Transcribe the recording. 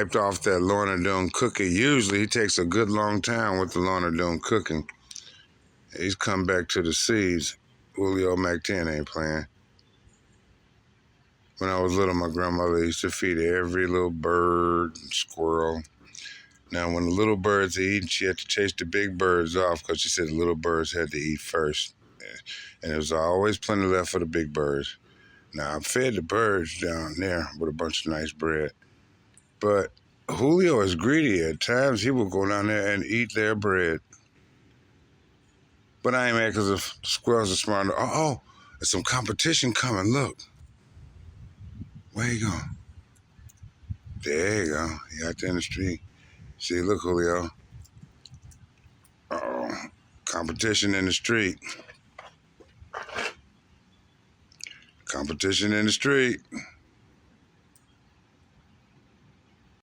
Wiped off that Lorna Doone cookie. Usually he takes a good long time with the Lorna Doone cooking. He's come back to the seeds. Julio Mac-10 ain't playing. When I was little, my grandmother used to feed every little bird and squirrel. Now, when the little birds are eating, she had to chase the big birds off because she said the little birds had to eat first. And there was always plenty left for the big birds. Now, I fed the birds down there with a bunch of nice bread. But Julio is greedy. At times, he will go down there and eat their bread. But I ain't mad because the squirrels are smart. Oh, there's some competition coming. Look. Where you going? There you go. He out there in the street. See, look, Julio. Uh-oh. Competition in the street. Competition in the street.